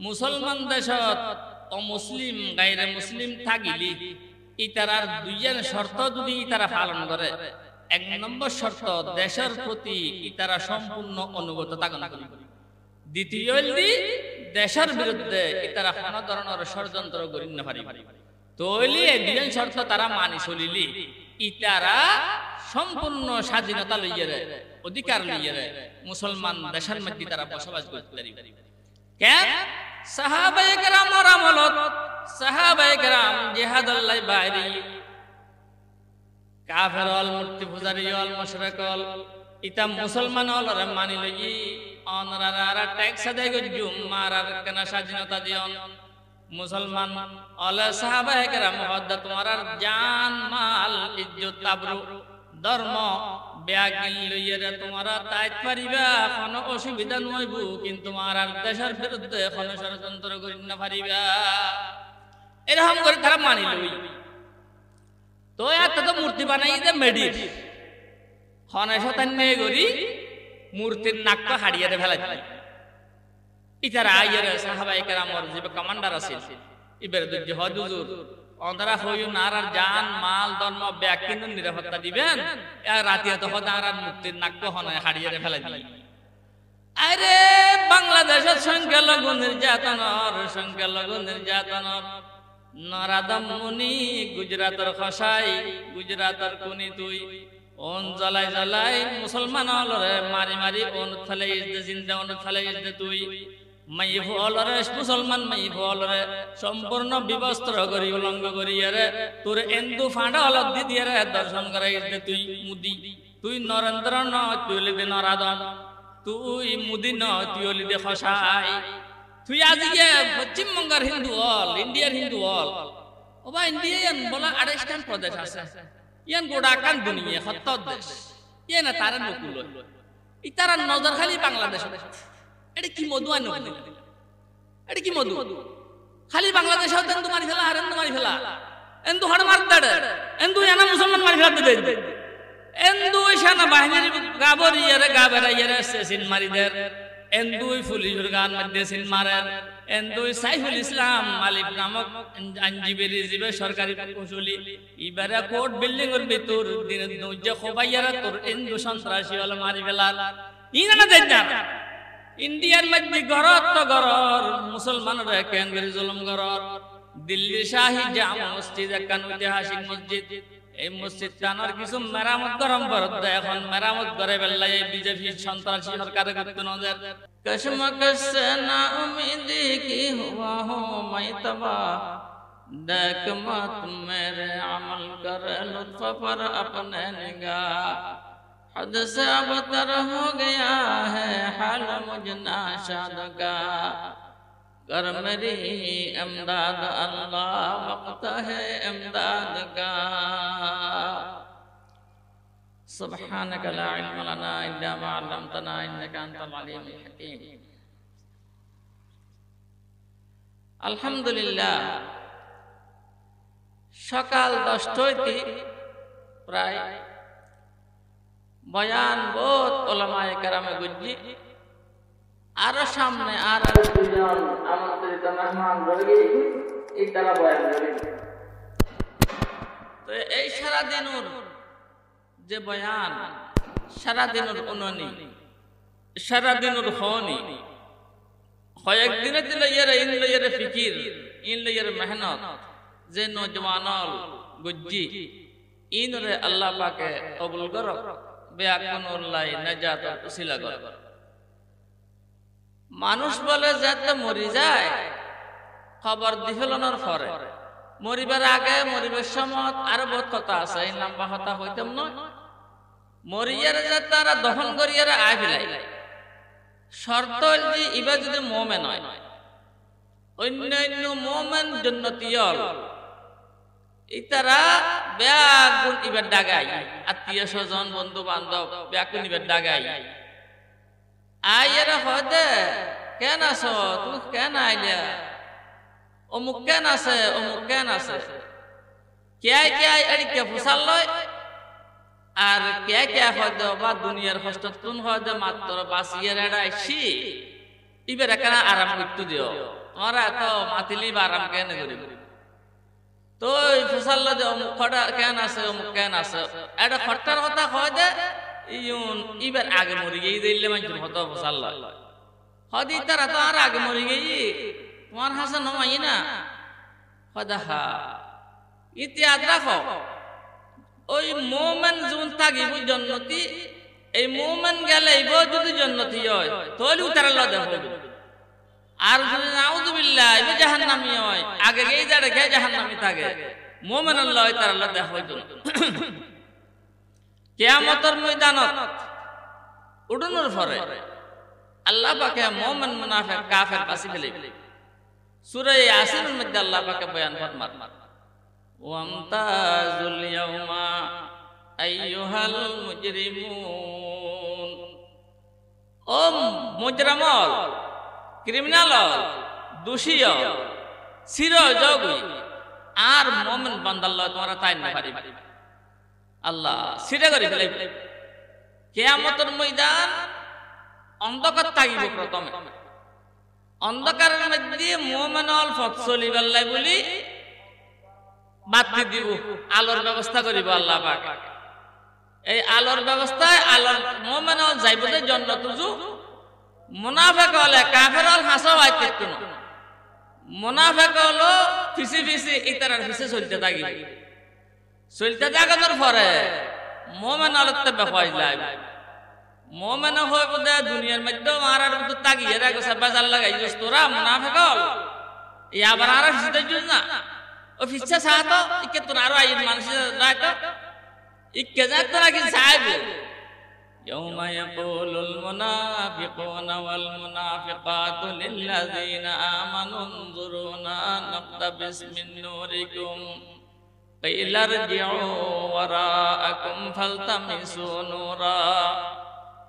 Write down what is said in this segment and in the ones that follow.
মুসলমান দেশত অমুসলিম গায়রে মুসলিম থাকিলি ইতারার দুইজন শর্ত যদি ইতারা পালন করে, এক নম্বর শর্ত দেশের প্রতি ইতারা সম্পূর্ণ অনুগত থাকুন, দ্বিতীয় দেশের বিরুদ্ধে ইতারা কোনো ধরনের ষড়যন্ত্র করি না পারি। তৈলি এই দুইজন শর্ত তারা মানি চলিলি ইতারা সম্পূর্ণ স্বাধীনতা লইয়ে অধিকার লইয়ে মুসলমান দেশের মধ্যে তারা বসবাস করতে পারিবে। কেন? সাহাবায়ে কেরামের আমলত সাহাবায়ে কেরাম জিহাদুল্লাহ বাইরে কাফের হল, মূর্তি পূজারী হল, মুশরিক হল, ইতা মুসলমান হলরে মানি লই অনরারা আর ট্যাক্স আদায় করি মারার কেন স্বাধীনতা দিয়ন মুসলমান হলে সাহাবায়ে কেরাম হদ্দা তোমার জান মাল ইজ্জত আবরু ধর্ম ব্যাগিল লইয়া তোমারা তাইত পারিবা, কোনো অসুবিধা নইব, কিন্তু মারার দেশের বিরুদ্ধে কোনো ষড়যন্ত্র করি না পারিবা। এরকম করে তারা মানি লই। তো এত তো মূর্তি বানাই দে মেডি হনে শতান্নে করি মূর্তির নাকটা হারিয়ে ফেলাই দিল। ইতারা আইয়ের সাহাবায়ে কেরামের যে কমান্ডার আছে ইবের দুজি হজুর অন্তরা হইও না আর জান মাল ধর্ম ব্যাগ কিন্তু নিরাপত্তা দিবেন, রাতে তো হদার মূর্তির নাকটা হনে হারিয়ে ফেলাই দিল। আরে বাংলাদেশের সংখ্যালঘু নির্যাতনের নরাদম মুনি গুজরাতের খসাই গুজরাতের কুনি তুই ওন জ্বালাই জ্বালাই মুসলমান হলরে মারি মারি ওন থালে ইসদে জিন্দা ওন থালে ইসদে তুই মাই হলরে মুসলমান মাই হলরে সম্পূর্ণ বিবস্ত্র করি উলঙ্গ করিয়ারে তোর এন্দু ফাঁড়া হলত দিদিয়ারে দর্শন করাই ইসদে তুই মুদি তুই নরেন্দ্র ন তুই লিদে নরাদম তুই মুদি ন তুই লিদে খসাই তুই আজকে পশ্চিমবঙ্গের হিন্দু হল ইন্ডিয়ার হিন্দু হল ওবা ইন্ডিয়ান বলা 28টা প্রদেশ আছে ইয়ান গোড়াকান দুনিয়া 70 দেশ ইয়ে না তারা নকুল ইতারা নজর খালি বাংলাদেশ। এটা কি মধু আনো এটা কি মধু খালি বাংলাদেশ এন্দু মারি ফেলা হারেন্দু মারি ফেলা এন্দু হড় মার দাড়ে এন্দু এনা মুসলমান মারি ফেলা দে এন্দু সেনা বাহিনীর গাবরিয়ারে গাবেরাইয়ারে সেসিন মারি দের এন্দুই পুলিশের গান মধ্যে সিন মারেন এন্দুই সাইফুল ইসলাম মালিক নামক আইনজীবী জিবে সরকারি কৌশলী ইবারে কোর্ট বিল্ডিং এর ভিতর দিন নজে খোবাইয়ারা তোর এন্দু সন্ত্রাসী হল মারি ফেলাল ইনা দেন না ইন্ডিয়ার মধ্যে গরত তো গরর মুসলমানরা কেন করে জুলুম গরর দিল্লি শাহী জামা মসজিদ একখান ঐতিহাসিক মসজিদ এই মসজিদ টানার কিছু মেরামত গরম করত এখন মেরামত করে বেল্লাই বিজেপি সন্ত্রাসী সরকারের করতে নজর কসমকস না উম্মীদি কি হুয়া হো মাই তবা দেখ মত মেরে আমল কর লুৎফ पर अपने निगाह हद से अबतर हो गया है हाल मुझ नाशाद का कर मेरी इमदाद अल्लाह वक्त है इमदाद का सुब्हानक ला इल्म लना इल्ला मा अल्लमतना इन्नका अंतल अलीमुल हकीम। আলহামদুলিল্লাহ সকাল 10টা হইতে প্রায় বয়ান বহুত উলামায়ে কেরামে গুজি আরো সামনে আর দুজন আমন্ত্রিত মেহমান রয়ে ইতারা বয়ান করে। তো এই সারা দিনের যে বয়ান সারা দিনের উননি সারা দিনের হনি কয়েকদিনে দিলে ইন লইয়ারে ফিকির ইন লইয়ারে মেহনত যে নজওয়ানল গুজি ইনরে আল্লাহ পাকে কবুল করো বেয়াকুনুল্লাহ নাজাত উসিলা করো। মানুষ বলে যাতে মরি যায় খবর দিফেলনের পরে মরিবার আগে মরিবার সময় আরো বহুত কথা আছে এই লম্বা কথা হইতাম নয় মরিয়ারে যে তারা দহন করিয়ারে আয় ফেলাই শর্ত যে ইবা যদি মোমেন হয় অন্যান্য মোমেন জন্নতিয়ল ইতারা ব্যাগুন ইবার ডাগাই আত্মীয় স্বজন বন্ধু বান্ধব ব্যাগুন ইবার ডাগাই আইয়ারা হদে কেন আছো তুমি কেন আইলা অমুক কেন আছে অমুক কেন আছে কে কে এদিকে ফুসাল লয় আর কে কে হয়তো বা দুনিয়ার হস্ততুন হয়তো মাত্র বাসিয়ার এড়াইছি ইবের এখানে আরাম করতে দিও তোমরা এত মাতিলি বা আরাম কেন করিব তো ফসল যে অমুক খটা কেন আছে অমুক কেন আছে এটা খট্টার কথা হয় দে ইবের আগে মরি গিয়ে দিলে মানুষের হতো ফসল হদি তারা তো আর আগে মরি গিয়ে তোমার হাসা নমাই না হা ইতিহাদ রাখো ওই মোমেন জুন থাকিব জন্নতি এই মোমেন গেলে যদি জন্নতি হয় তাহলে তারা লদে হবে আর যদি নাউযুবিল্লাহ ইবে জাহান্নামী হয় আগে গিয়ে যারা খেয়ে জাহান্নামী থাকে মোমেন আল্লাহ তারা লদে হইতো কিয়ামতের ময়দানত উডুনোর পরে আল্লাহ পাকে মুমিন মুনাফিক কাফের পাশে ফেলে সূরা ইয়াসিনের মধ্যে আল্লাহ পাকে বয়ান ফরমান ওয়ামতাজুল ইয়াউমা আইয়ুহাল মুজরিমুন ও মুজরামল ক্রিমিনাল দোষী সির জগই আর মুমিন বান্দাল্লাহ তোমরা তাই না পারিবে আল্লাহ সিরে করে ফেলে কিয়ামতের ময়দান অন্ধকার থাকিব প্রথমে অন্ধকারের মধ্যে মুমিনুল পথ চলিবাল্লাই বলি বাতি দিব আলোর ব্যবস্থা করিব আল্লাহ পাক এই আলোর ব্যবস্থায় আলোর মুমিনুল যাইব যে জান্নাত যু মুনাফিক হলে কাফের হল হাসা হইতে কোন মুনাফিক হলো ফিসি ফিসি ইতারার ফিসে চলতে থাকিবে চলতে থাকার পরে মুমিনুল তে বেফাই যায় মুমিন হয় বদে দুনিয়ার মধ্যে মারার মতো তাকিয়ে রাখো বাজার লাগাইছস তোরা মুনাফিক হল এই আবার আর ফিসতে জুজ না ও ফিসে সাথে ইকে তোর আর আইন মানুষ রাখো ইকে যাত রাখি সাহেব يوم يقول المنافقون والمنافقات للذين آمنوا انظرونا نقتبس من نوركم قيل ارجعوا وراءكم فالتمسوا نورا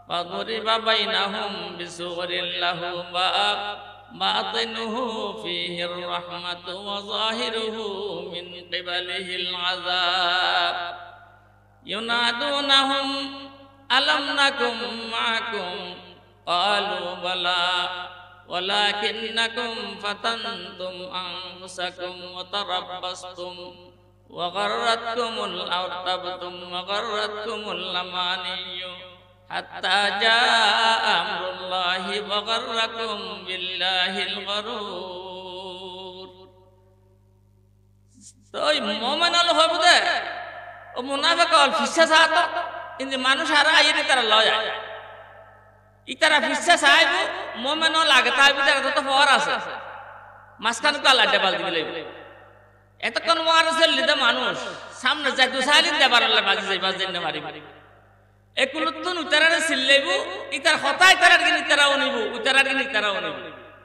فضرب بينهم بسور له باب باطنه فيه الرحمة وظاهره من قبله العذاب ينادونهم ألم نكن معكم قالوا بلى ولكنكم فتنتم أنفسكم وتربصتم وغرتكم الأماني حتى جاء أمر الله وغركم بالله الغرور তো মুমিন হল হবে ও মুনাফিক হল ফিসা সাথ কিন্তু মানুষ আর আইরে তারা লয় ইতারা ফিসা সাহেব মুমিন হল আগে তাই ভিতরে তো পাওয়ার আছে মাসখান কাল আড্ডা পাল দিলে এতক্ষণ ওয়ার চললে মানুষ সামনে যাই তো সাইলিন দেবার আল্লাহ বাজি যাই বাজি না মারি একুলতুন উতারারে সিল্লেবু ইতার হতাই তারার গিনি তারাও নিবু উতারার গিনি তারাও নিবু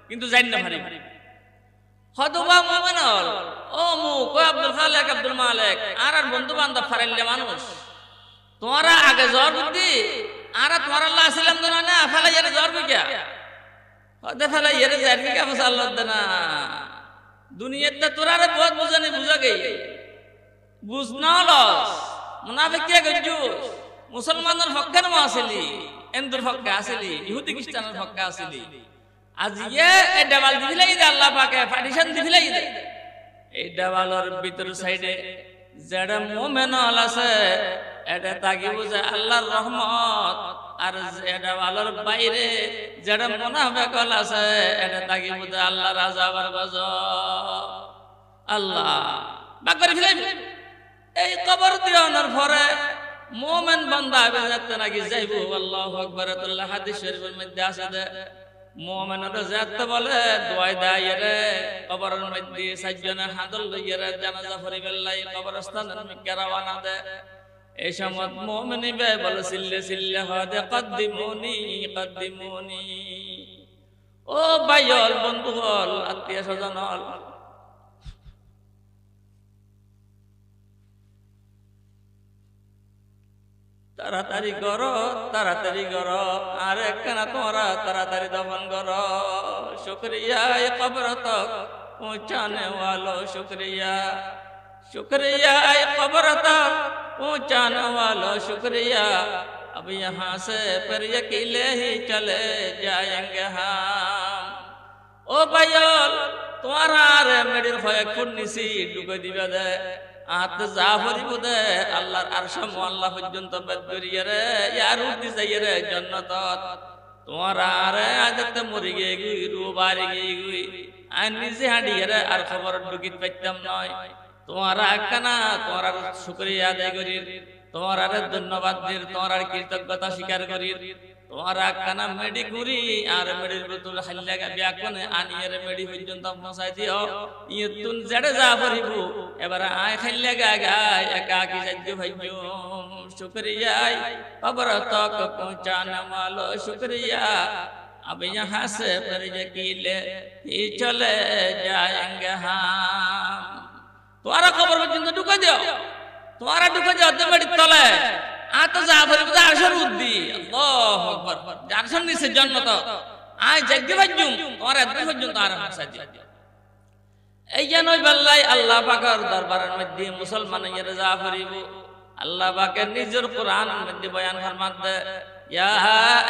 কিন্তু জানি না মারি হদবা মুমিন হল ও মু কো আব্দুল খালেক আব্দুল মালিক আর বন্ধু বান্ধব ফারাইলে মানুষ তোমরা আগে জ্বর বুদ্ধি আর তোমার আল্লাহ আসলাম না না ফেলাই এর জ্বর বিকা হতে ফেলাই এর জ্বর বিকা ফসাল্লাহ না দুনিয়াতে তোরা রে বহুত বুঝানি বুঝা গই বুঝ না লস মুনাফিক কে গজুস মুসলমানের হককে না আসলি এন্দ্র হককে আসলি ইহুদি খ্রিস্টানের হককে আসলি আজ এই দেওয়াল দিলাই দে আল্লাহ পাকে পার্টিশন দিলাই দে এই দেওয়ালের ভিতর সাইডে যারা মুমিন আছে এটা তাকিব যে আল্লাহর রহমত আর এটা আল্লাহর বাইরে যারা মুনাফিক আছে এটা তাকিব যে আল্লাহর আযাব আর গজব আল্লাহ বাকরি ফেলাই এই কবর দিওয়ানোর পরে মুমিন বান্দা বেজাতে নাকি যাইবো আল্লাহু আকবার আল্লাহ হাদিস শরীফের মধ্যে আছে যে মুমিনরা যাতে বলে দোয়াই দেয় রে কবরের মধ্যে সাজজনে হাদল লইরে জানাজা পড়িবেলাই কবরস্থানের মধ্যে রওনা দে এই সময় মুমিনি বে বলে সিল্লে সিল্লে হদে কদ্দিমুনি কদ্দিমুনি ও ভাইল বন্ধু হল আত্মীয় স্বজন হল তাড়াতাড়ি করো আর একখানা তোমরা তাড়াতাড়ি দফন করো শুকরিয়া এ কবর তক পৌঁছানে वालों शुक्रिया शुक्रिया ए कब्र तक पहुंचाने वालों शुक्रिया अब यहाँ से फिर अकेले ही चले जाएंगे हम ও ভাইয়ল তোমার আর মেডির কয়েক ফুট নিছি ঢুকে দিবে দে আত যা ভরিব দে আল্লাহর আরশ মোয়াল্লা পর্যন্ত বেদ করিয়ে রে ইয়ার উঠি যাইয়ে রে জান্নাতত তোমার আর আজতে মরি গিয়ে গুই রু বাড়ি গিয়ে গুই আর নিজে হাঁটিয়ে রে আর খবর ঢুকিত পাইতাম নয় তোমার একখানা তোমার আর শুকরিয়া আদায় করি তোমার আর ধন্যবাদ দির তোমার আর কৃতজ্ঞতা স্বীকার করি তোমার একখানা মেডি ঘুরি আর মেডির বোতল হাল্লা ব্যাকনে আনিয়ে মেডি পর্যন্ত পৌঁছাই দিও ইতুন জেড়ে যা পড়িব এবার আয় খাল্লা গায় একাকি যাজ্য ভাইও শুকরিয়া কবর তক পৌঁছানে वालो शुक्रिया अब यहाँ से फिर यकीले ही चले जाएंगे हम तुम्हारा खबर পর্যন্ত ঢুকে দিও তোমারা ঢুকে যাও তো মেডি তলে আতো যা ভরি বুঝা আরশের উদ্দি আল্লাহু আকবার আরশের নিচে জান্নাত আয় যাজ্ঞ ভাজ্জুম তোমার এত পর্যন্ত আর হাসা দি এই জানোই বল্লাই আল্লাহ পাকের দরবারের মধ্যে মুসলমানের যা ভরিব আল্লাহ পাকের নিজের কোরআনের মধ্যে বয়ান ফরমান দে ইয়া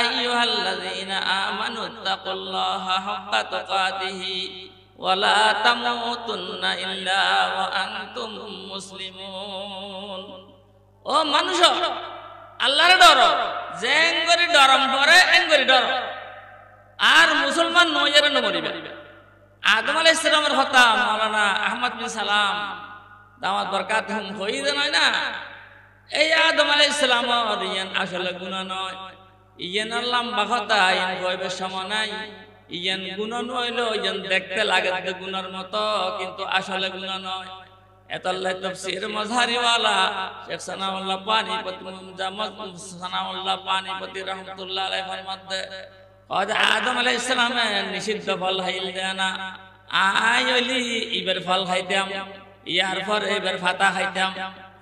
আইয়ুহাল্লাযীনা আমানুত্তাকুল্লাহা হাক্কা তুকাতিহি ওয়া লা তামুতুন্না ইল্লা ওয়া আনতুম মুসলিমুন ও মানুষ আল্লাহর ডর জেঙ্গরি ডরম পরে এঙ্গরি ডর আর মুসলমান নয়রে নমরিবে আদম আলাইহিস সালামের কথা মাওলানা আহমদ বিন সালাম দাওয়াত বরকাতুহুম হইদে নয় না এই আদম আলাইহিস সালামের ইয়ান আসলে গুনাহ নয় ইয়ান লম্বা কথা ইয়ান কইবে সময় নাই ইয়ান গুনাহ নইলো ইয়ান দেখতে লাগে গুনার মতো কিন্তু আসলে গুনাহ নয় এতাল্লাহ তাফসীর মাযহারি ওয়ালা শেখ সানাউল্লাহ পানিপতি সানাউল্লাহ পানিপতি রাহমাতুল্লাহ আলাইহি ফরমাতে আদম আলাইহিস সালামের নিষিদ্ধ ফল খাইল দেনা আইলি ইবের ফল খাইতাম ইয়ার পর এবার ফাতা খাইতাম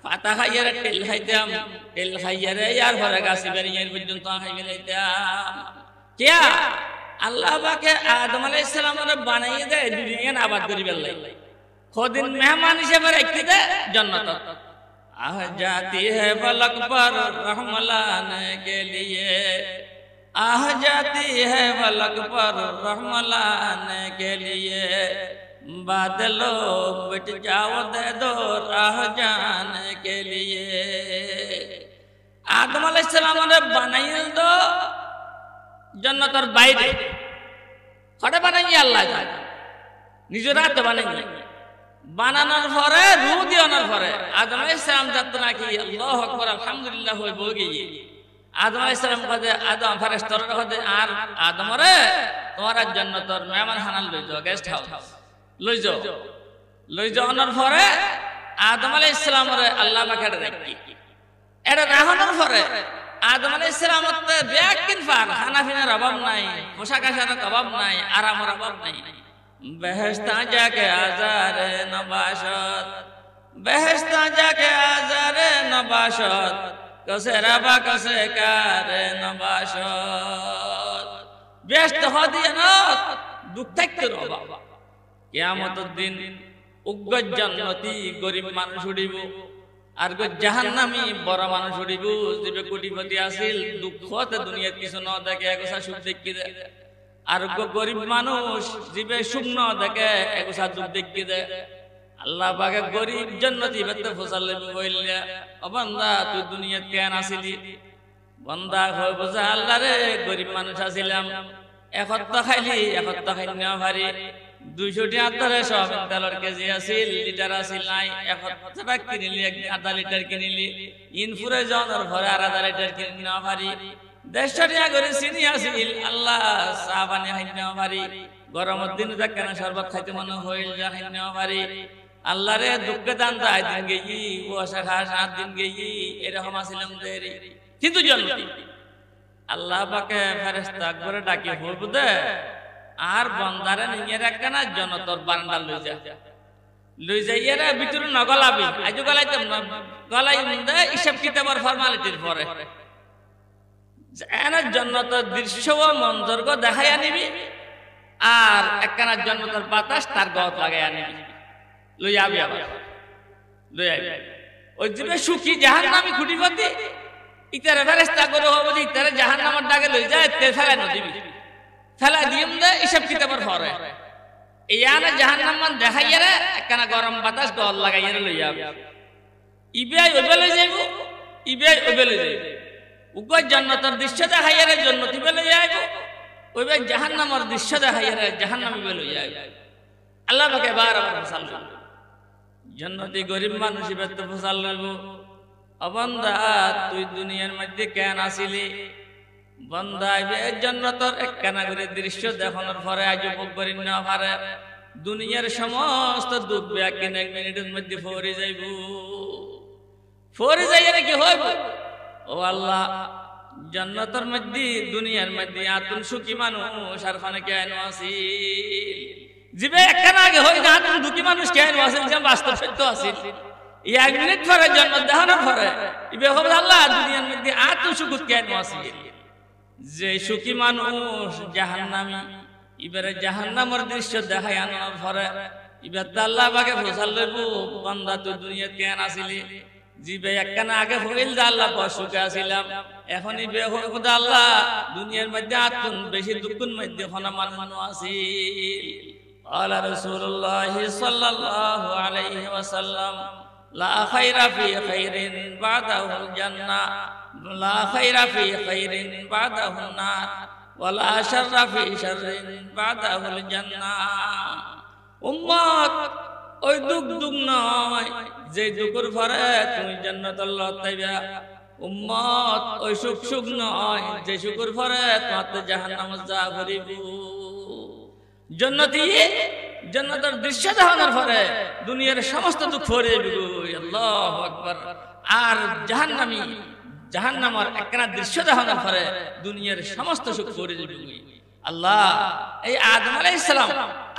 ফাতা খাইয়ার তেল খাইতাম তেল খাইয়ার ইয়ার পরে গাছ বেরিয়ে পর্যন্ত খাইবে লাইতাম কিয়া আল্লাহ পাকে আদম আলাইহিস সালামের বানাইয়ে দেয় দুনিয়া আবাদ করিবে লাই खुदिन मेहमान हिसाब रखती थे जन्नत आ जाती है फलक पर रहम लाने के लिए आ जाती है फलक पर रहम लाने के लिए बादलों मिट जाओ दे दो राह जाने के लिए आदम अलैहिस्सलाम ने बनाई दो जन्नत और बाइरे खड़े बनाई अल्लाह निजर हाथ बनाई বানানোর পরে রূহ দেওয়ার পরে আদম আলাইহিস সালাম জানতো নাকি আল্লাহু আকবার আলহামদুলিল্লাহ হই বগি আদম আলাইহিস সালাম কদে আদম ফেরেশতারা কদে আর আদম রে তোমার জান্নাতর মেহমান খানা লই যাও গেস্ট হাউস লই যাওয়ার পরে আদম আলাইহিস সালাম রে আল্লাহ পাক রাখি এটা রাখানোর পরে আদম আলাইহিস সালাম তে ব্যাকিন ফার খানা পিনার অভাব নাই পোশাক আশাকের অভাব নাই আরামের অভাব নাই বেহেশতা যাকে আজারে নবাশত বেহেশতা যাকে আজারে নবাশত কসে রাবা কসে কারে নবাশত ব্যস্ত হদিয়ে না দুঃখ থাকতে রবা কিয়ামতের দিন উগ্র জান্নাতি গরিব মানুষ উড়িব আর গো জাহান্নামী বড় মানুষ উড়িব যে কোটিপতি আছিল দুঃখতে দুনিয়ার কিছু না দেখে একসা সুখ দেখি দে আর গরিব মানুষ জীবে শূন্য দেখে এগুসা দুধ দেখি দে আল্লাহ পাকে গরিব জান্নাতি বেতে ফসালে বইলে ও বান্দা তুই দুনিয়াত কেন আসিলি বান্দা হয় বুঝা আল্লাহ রে গরিব মানুষ আছিলাম একত্তা খাইলি না ভারি 200 টাকা ধরে সব তেলের কেজি আছিল লিটার আছিল নাই 1 টাকা কিনিলি 1.5 লিটার কিনিলি ইনফুরে জনের ভরে 1.5 লিটার কিনি না ভারি 150 টাকা করে চিনি আছিল আল্লাহ চা পানি খাইতে না পারি গরমের দিন কেন শরবত খাইতে মনে হইল যা খাইতে না পারি আল্লাহ রে দুঃখ দান যায় দিন গেই কুয়াশা খা 7 দিন গেই এরকম আছিলাম দেরি কিন্তু জান্নাতি আল্লাহ পাকে ফেরেশতা করে ডাকি বলবো দে আর বান্দারে নিয়ে রাখে না জান্নাতের বারান্দা লই যাইরা ভিতরে নগলাবি আজ গলাইতাম না গলাই দে হিসাব কিতাবের ফরমালিটির পরে এনা জান্নাতের দৃশ্য ও মঞ্জরগ দেখাই আনিবি আর একখানা জান্নাতের বাতাস তার গত লাগাই আনিবি লই আবি আবার লই আবি ওই যে সুখী জাহান্নামী খুঁটিপতি ইতারে ফেরেশতা করে হবে যে ইতারে জাহান্নামের ডাকে লই যায় তে ফেলাই ন দিবি ফেলাই দিম দে হিসাব কিতাবের পরে ইয়ানা জাহান্নাম মান দেখাইয়ারে একখানা গরম বাতাস গল লাগাইয়ারে লইয়া ইবে ওবেলে যাইব ইবে ওবেলে যাইব উগর জান্নাতের দৃশ্য দেখাইয়ারে জান্নাতি বেলে যাইব ওইবে জাহান্নামের দৃশ্য দেখাইয়ারে জাহান্নামী বেলে যাইব আল্লাহ পাকে বারবার ফসাল লইব জান্নাতি গরিব মানুষ ইবে তো ফসাল লইব অবন্দা তুই দুনিয়ার মধ্যে কেন আসিলি বন্দা ইবে জান্নাতের একখানা করে দৃশ্য দেখানোর পরে আজ উপভোগ করি না পারে দুনিয়ার সমস্ত দুঃখ ব্যাকিন এক মিনিটের মধ্যে ফরে যাইব ফরে যাইয়ারে কি হইব ও আল্লাহ জান্নাতের মধ্যে দুনিয়ার মধ্যে আতুন সুখী মানুষ আর খানে কেন আসিল জিবে একখানা আগে হই না আতুন দুঃখী মানুষ কেন আসিল যে বাস্তব সত্য আসিল এই এক মিনিট পরে জান্নাত দেখানোর পরে ইবে হবে আল্লাহ দুনিয়ার মধ্যে আতুন সুখ কেন আসিল যে সুখী মানুষ জাহান্নামী ইবারে জাহান্নামের দৃশ্য দেখাই আনার পরে ইবার আল্লাহ পাকে ফসাল লইব বান্দা তুই দুনিয়াতে কেন আসিলি জিবে একখানা আগে হইল দা আল্লাহ সুখে আসিলাম এখন ইবে খোদা আল্লাহ দুনিয়ার মধ্যে আতুন বেশি দুঃখের মধ্যে এখন আমার মানুষ আসিল আলা রাসূলুল্লাহ সাল্লাল্লাহু আলাইহি ওয়াসাল্লাম লা খায়রা ফি খায়রিন বাদাহুল জান্নাহ লা খায়রা ফি খায়রিন বাদাহুন নার ওয়ালা শাররা ফি শাররিন বাদাহুল জান্নাহ উম্মত ওই দুঃখ দুঃখ নয় যে দুঃখের পরে তুমি জান্নাতুল আল্লাহ পাইবা উম্মত ওই সুখ সুখ নয় যে সুখের পরে তোমাতে জাহান্নাম যা করিব জান্নাতি জান্নাতের দৃশ্য দেখানোর পরে দুনিয়ার সমস্ত দুঃখ ফরে যাবে আল্লাহু আকবার আর জাহান্নামী জাহান্নামের একখানা দৃশ্য দেখানোর পরে দুনিয়ার সমস্ত সুখ ফরে যাবে আল্লাহ এই আদম আলাইহিস সালাম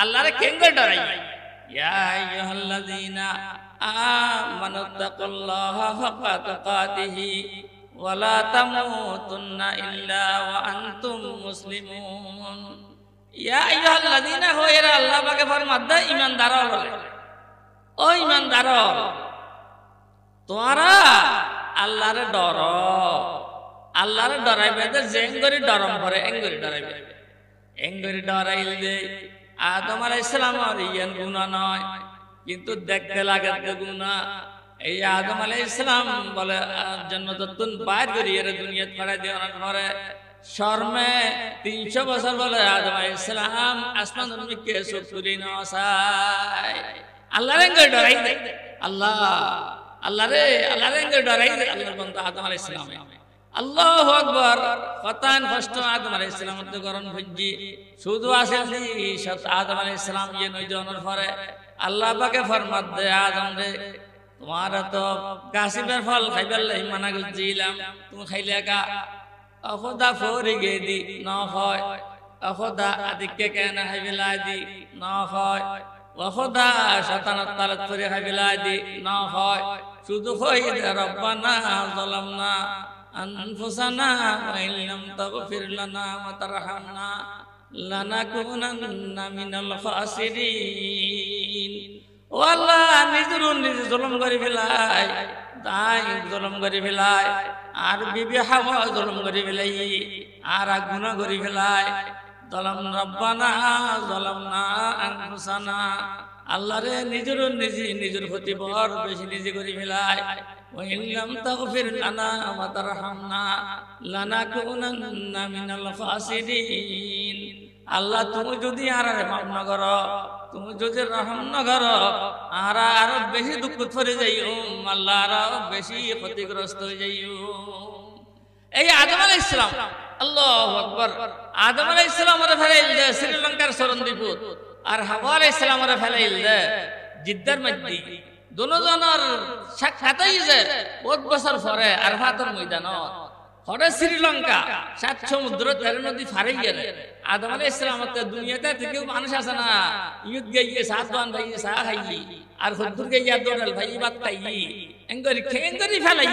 আল্লাহরে কেন ডরাই ইয়া আইয়ুহাল্লাযীনা আমানুত্তাকুল্লাহা হাক্কা তুকাতিহি ওয়া লা তামুতুন্না ইল্লা ওয়া আনতুম মুসলিমুন ইয়া আইয়ুহাল্লাযীনা হোয়রা আল্লাহ পাকে ফরমাদা ঈমানদার বলে ও ঈমানদার তোমরা আল্লাহরে ডর আল্লাহরে ডরাইবে যে জেঙ্গরি ডরম করে এঙ্গরি ডরাইবে এঙ্গরি ডরাইলে আদম আলাইহিস সালামের ইয়ান গুনাহ নয় কিন্তু দেখতে লাগে গুনাহ এই আদম আলাইহিস সালাম বলে জান্নাতুন বাইর করিয়ে দুনিয়াত পাঠাই দেওয়ার পরে শর্মে 300 বছর বলে আদম আলাইহিস সালাম আসমান জমিনকে সুকুরি নসাই আল্লাহর এঙ্গরি ডরাই দে আল্লাহ আল্লাহরে আল্লাহর এঙ্গরি ডরাই দে আল্লাহর বান্দা আদম আলাইহিস সালাম আল্লাহু আকবার কতান কষ্ট আদম আলাইহিস সালামের তো গরম ভজ্জি শুধু আসেন সব আদম আলাইহিস সালাম ইয়ে নই জনের পরে আল্লাহ পাকে ফরমাত দে আদম রে তোমার তো গাছিবের ফল খাইবার লাগি মানা করছিলাম তুমি খাইলে কা অখদা ফরি গে দি ন হয় অখদা আদিকে কেন খাইবেলাই দি ন হয় অখদা শতানত তালত ফরি খাইবেলাই দি ন হয় শুধু কই রব্বানা যালামনা আনফুসানা ওয়া ইল্লাম তাগফির লানা ওয়া তারহামনা লানাকুনান্না মিনাল খাসিরিন ও আল্লাহ নিজের নিজে জুলুম করে ফেলাই তাই জুলুম করে ফেলাই আর বিবি হাওয়া জুলুম করে ফেলাই আর গুনাহ করে ফেলাই যালাম রব্বানা যালামনা আনফুসানা আল্লাহ রে নিজের নিজে নিজের প্রতি বড় বেশি নিজে করে ফেলাই ওয়া ইল্লাম তাগফির লানা ওয়া তারহামনা লানাকুনান্না মিনাল খাসিরিন আল্লাহ তুমি যদি আর মাফ না করো তুমি যদি রহম না করো আর আরো বেশি দুঃখ পড়ে যাইও আল্লাহ আরো বেশি ক্ষতিগ্রস্ত হয়ে যাইও এই আদম আলাইহিস সালাম আল্লাহু আকবার আদম আলাইহিস সালামের ফেলাইল দে শ্রীলঙ্কার সরণদ্বীপত আর হাওয়া আলাইহিস সালামের ফেলাইল দে জিদ্দার মধ্যে দুজনের সাক্ষাৎ হইছে বহুত বছর পরে আরফাতের ময়দানত হরে শ্রীলঙ্কা 7 সমুদ্র 13 নদী ফারাই গেলে আদম আলাইহিস সালামতে দুনিয়াতে থেকে মানুষ আছে না ইউদ গইয়ে সাতবান ভাই সা খাইলি আর হুদুর গইয়া দোরাল ভাই বাত খাইলি এঙ্গরি খেঙ্গরি ফেলাই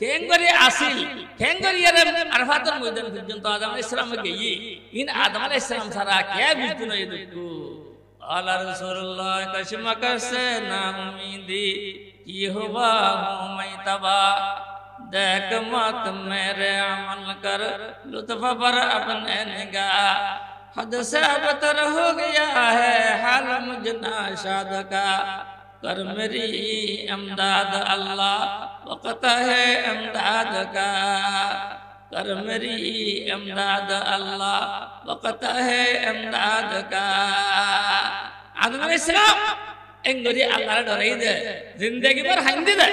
খেঙ্গরি আসিল খেঙ্গরি এর আরফাতের ময়দান পর্যন্ত আদম আলাইহিস সালাম গইয়ে ইন আদম আলাইহিস সালাম ছাড়া কে বুঝতো না এই দুঃখ আল্লাহ রাসূলুল্লাহ কসমা করছে না উম্মীদি কি হবা হুমাইতাবা देख मत मेरे अमल कर लुत्फ पर अपने निगाह हद से अबतर हो गया है हाल मुझना शाद का कर मेरी इमदाद अल्लाह वक्त है इमदाद का कर मेरी इमदाद अल्लाह वक्त है इमदाद का आदम अलैहिस्सलाम एंगरी अल्लाह डराई दे जिंदगी भर हिंदी दे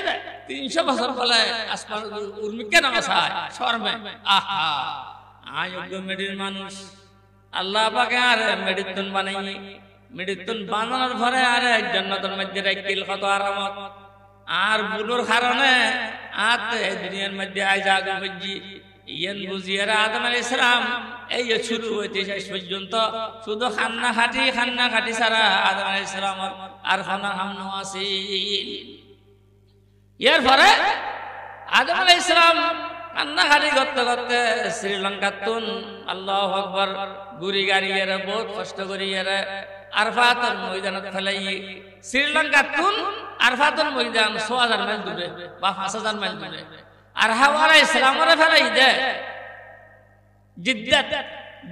300 বছর পরে আসমান উর্মিকে নামাসায় শর্মে আহা আয়োগ্য মেডির মানুষ আল্লাহ পাকে আর মেডিতুন বানাই মেডিতুন বানানোর পরে আর জান্নাতের মধ্যে রাখিল কত আরামত আর বুলুর কারণে আতে দুনিয়ার মধ্যে আই জাগো বুঝি ইয়ান বুঝিয়ারা আদম আলাইহিস সালাম এই শুরু হইতে শেষ পর্যন্ত শুধু খান্না খাটি সারা আদম আলাইহিস সালাম আর খানা হামনো আসিল ইয়ার পরে আদম আলাইহিস সালাম কান্না খাটি করতে করতে শ্রীলঙ্কা তুন আল্লাহু আকবার গুরি গাড়িয়ারে বহুত কষ্ট করিয়ারে আরফাতের ময়দানত ফেলাই শ্রীলঙ্কা তুন আরফাতের ময়দান 6000 মাইল দূরে বা 5000 মাইল দূরে আর হাওয়া আলাইহিস সালামরে ফেলাই দে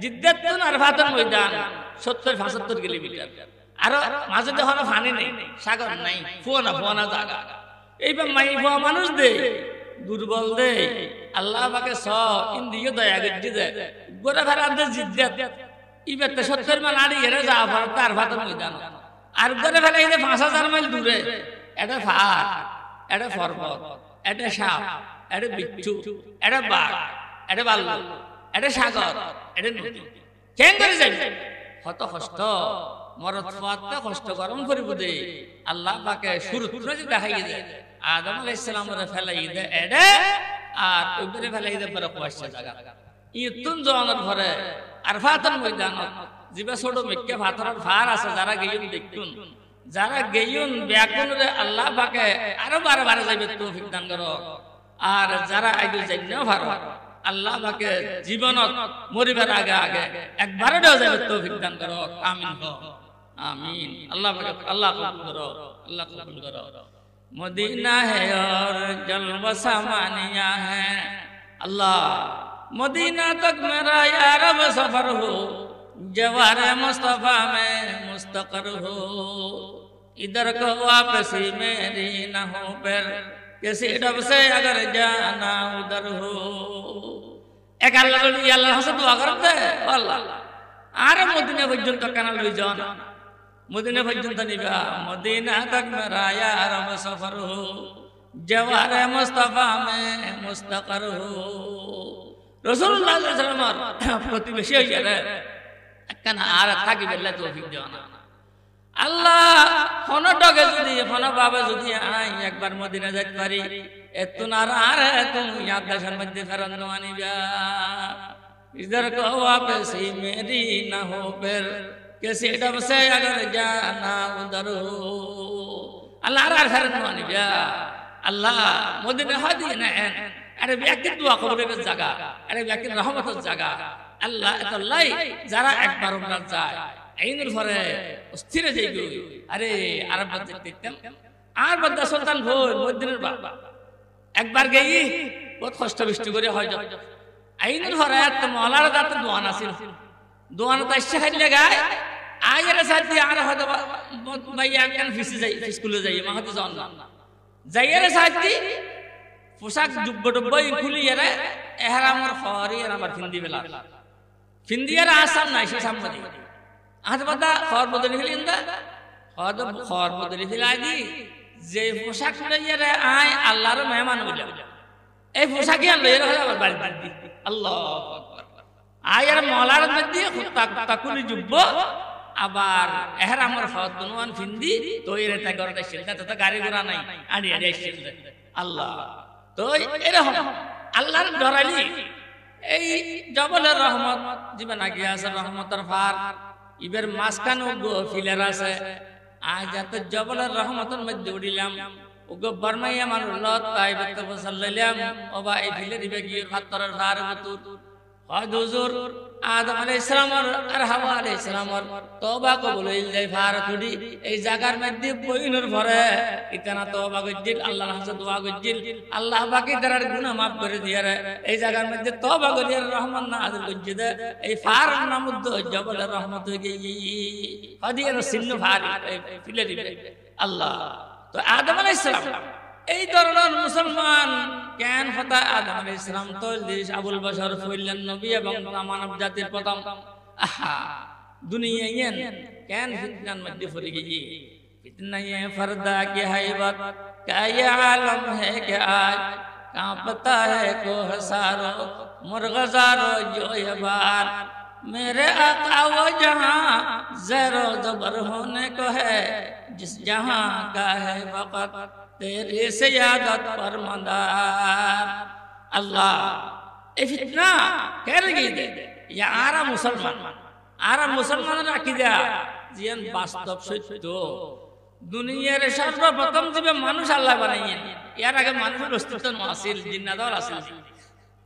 জিদ্দাত তুন আরফাতের ময়দান 70-75 কিলোমিটার আর মাঝে তো হলো পানি নেই সাগর নাই ফুয়ানা জায়গা এইবার মাই ফুয়া মানুষ দে দুর্বল দে আল্লাহ পাকে স ইন্দিও দয়া গজ্জি দে গোরা ফেরাতে জিদ্দাত ইবেতে 70 মাইল আড়ি এরে যা ভারত আরফাতের ময়দান আর গোরা ফেলাই দে 5000 মাইল দূরে এটা ফার এটা পর্বত এটা সাপ এটা বিচ্ছু এটা বাঘ এটা বাল্লু এটা সাগর এটা নদী কেন করে যাবে কত কষ্ট মরত ফাতে কষ্ট গরম করিব দে আল্লাহ পাকে শুরুত নজি দেখাই দে আদম আলাইহিস সালামরে ফেলাই দে এডে আর ওইরে ফেলাই দে পরে কোয়াশা জায়গা ইতুন জওয়ানোর পরে আরফাতের ময়দানত জিবা ছোট মেক্কা পাথরের ফার আছে যারা গেয়ুন দেখতুন যারা গেয়ুন ব্যাকুলরে আল্লাহ পাকে আরো বারে যাইবে তৌফিক দান করো আর যারা আইদু জান্নাও ভারো আল্লাহ পাকে জীবনত মরিবার আগে একবারে দেও যাবে তৌফিক দান করো আমিন আমিন আল্লাহ পাকে আল্লাহ কবুল করো আল্লাহ কবুল করো मदीना है और जलवा सामानिया है अल्लाह मदीना तक मेरा यार अब सफर हो जवार मुस्तफा में मुस्तकर हो इधर को वापसी मेरी न हो पर किसी डब से अगर जाना उधर हो एक अल्लाह से दुआ करते अल्लाह आरे मदीना पर्यন্ত কানা লই যান मदीना पर्यন্ত নিবা मदीना तक मेरा यार अब सफर हो जवार मुस्तफा में मुस्तकर हो রাসূলুল্লাহ সাল্লাল্লাহু আলাইহি ওয়াসাল্লাম প্রতিবেশী হইয়ারে একখানা আর থাকিবে আল্লাহ তৌফিক দেওয়া না আল্লাহ কোন ডগে যদি কোন ভাবে যদি আই একবার মদিনা যাইতে পারি এতুন আর তুমি ইয়াদ দেশের মধ্যে ফেরত আনিবা इधर को वापस ही मेरी ना हो फिर किसी डब से अगर जाना उधर हो अल्लाह আর ফেরত আনিবা আল্লাহ মদিনা হাদিনা আরে ব্যক্তি দোয়া কবুলের জায়গা আরে ব্যক্তি রহমতের জায়গা আল্লাহ তাআলাই যারা একবার উমরা যায় আইনের পরে অস্থির যাই গই আরে আরব দেখতাম আর বদ্দা সুলতান ভোর মদিনার বাবা একবার গই বহুত কষ্ট বৃষ্টি করে হয় আইনের পরে তো মওলার দাতে দোয়া নাছিল দোয়ানো তো ইচ্ছা খাইলে গায় আয়ের সাথে আর হয়তো ভাই আঙ্কেল ফিসে যাই স্কুলে যাই মা হতে যান না যাইয়ের সাথে পোশাক জুব্বই খুলিয়ারে এহরামর ফরি আর আমার ফিন্দি বেলা ফিন্দিয়ার আসাম নাই সে সামনে আজ বাদা খর বদলি হিলিন্দা হয়তো খর বদলি হিলাদি যে পোশাক লইয়ারে আয় আল্লাহর মেহমান হইলা এই পোশাকই লইয়ারে হয় আমার বাড়ি বাড়ি আল্লাহু আকবার আয়ের মওলার মধ্যে তাকুলি জুব্ব আবার এহরামর ফত বনওয়ান ফিন্দি তৈরে তা করতে শিলতা তো গাড়ি ঘোড়া নাই আড়ি শিলতা আল্লাহ তো এরকম আল্লাহর ডরালি এই জবলের রহমত জীবন আগে আছে রহমতের ফার ইবের মাসখান গো ফিলার আছে আজ এত জবলের রহমতের মধ্যে উড়িলাম ওগো বর্মাইয়া মানুল্লাহ তাইবত সাল্লাল্লাহু ও ভাই ফিলে দিবে গিয়ে ফাতরের ফার মতুর হয় হুজুর আদম আলাইহিস সালাম আর হাওয়া আলাইহিস সালাম তওবা কবুল হইল যাই ফারতুডি এই জায়গার মধ্যে বইনের ভরে ইতানা তওবা কইছিল আল্লাহর কাছে দোয়া কইছিল আল্লাহ বাকি তার গুনাহ maaf করে দিয়া রে এই জায়গার মধ্যে তওবা করিয়া রহমান নাযিল কইছিল এই ফার নামুদ জবল রহমত হয়ে গই হাদিয়ার সিন্ন ফার ফিলে দিবে আল্লাহ তো আদম আলাইহিস সালাম এই ধরনের মুসলমান কেন হতা আদম আলাইহিস সালাম তো আবুল বাশার ফইলেন নবী এবং মানব জাতির প্রথম আহা দুনিয়ায় কেন ফিতনার মধ্যে পড়ে গিয়ে ফিতনায়ে ফরদা কি হাইবত क्या आलम है कि आज कांपता है कोहसारो मुर्गजारो जो ये बार मेरे आका वो जहां ज़रो ज़बर होने को है जिस जहां का है वक़्त तेरी सियादत पर मदार अल्लाह ए फितना कह रही दे या आरा मुसलमान राखी दिया जियन वास्तव सत्य দুনিয়ার সর্বপ্রথম যে মানুষ আল্লাহ বানাইয়েন এর আগে মানুষের অস্তিত্ব নছিল জিন্নাতও আছিল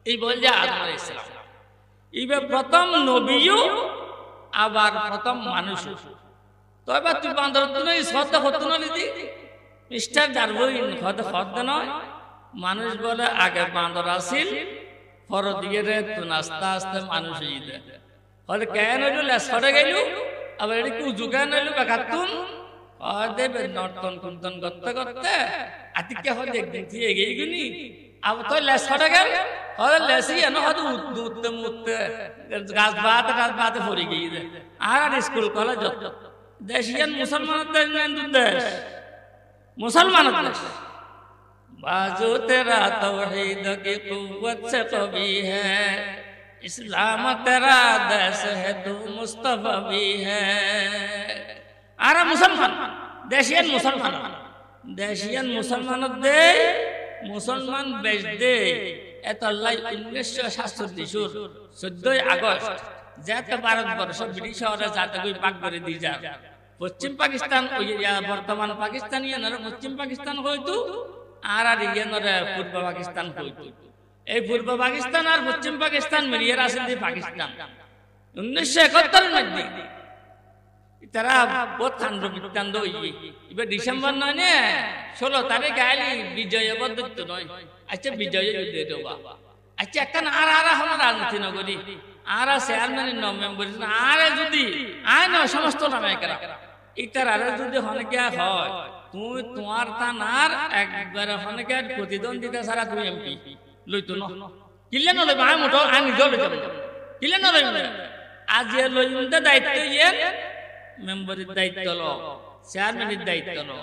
এই বল যে আদম আলাইহিস সালাম ইবে প্রথম নবীও আবার প্রথম মানুষ তবে তুই বান্দর তুমি সত্য হতো না দিদি মিস্টার ডারউইন হদ নয় মানুষ বলে আগে বান্দর আছিল পর দিকে রে তুই আস্তে আস্তে মানুষ হইতে হলে কেন হইল সরে গেল আবার এটা কি উজুকান হইল বাকাতুন দেবে নর্তন কুন্তন করতে করতে আতিকে হতে দেখি এগিয়ে গেলি अब तो लेस फट गया और लेसी है ना हद उठते मुठते गाज बात फरी गई है आर स्कूल कॉलेज देशियन मुसलमान देश बाजू तेरा तौहीद की कुव्वत से कभी है इस्लाम तेरा देश है तू मुस्तफा भी है आरा मुसलमान देशियन मुसलमान दे मुसलमान बेच दे एतल्लाई 1947 14 আগস্ট যাতে ভারতবর্ষ ব্রিটিশ শহরে যাতে কই পাক করে দি যা পশ্চিম পাকিস্তান ওই বর্তমান পাকিস্তানিয়ানরা পশ্চিম পাকিস্তান হইতো আর ইয়ানরা পূর্ব পাকিস্তান হইতো এই পূর্ব পাকিস্তান আর পশ্চিম পাকিস্তান মিলিয়ে আছে দি পাকিস্তান 1971 মধ্যে তারা বহুত ঠান্ডা বিত্তান্দ হইয়ে এবার ডিসেম্বর নয় না 16 তারিখ আইলি বিজয় বদত্ত নয় আচ্ছা বিজয় যুদ্ধ দেবা আচ্ছা এখন আর হল রাজনীতি নগরী আর চেয়ারম্যানের মেম্বার আর যদি আয় না সমস্ত নামে করা ইটার আর যদি হনকে হয় তুই তোমার তানার একবার হনকে প্রতিদ্বন্দ্বিতা ছাড়া তুই এমপি লইতো না কিলে না লইবা আয় মোটো আয় নিজে লইতো কিলে না লইবা আজ এ লইতে দায়িত্ব ইয়ে মেম্বারের দায়িত্ব লো চেয়ারম্যানের দায়িত্ব লো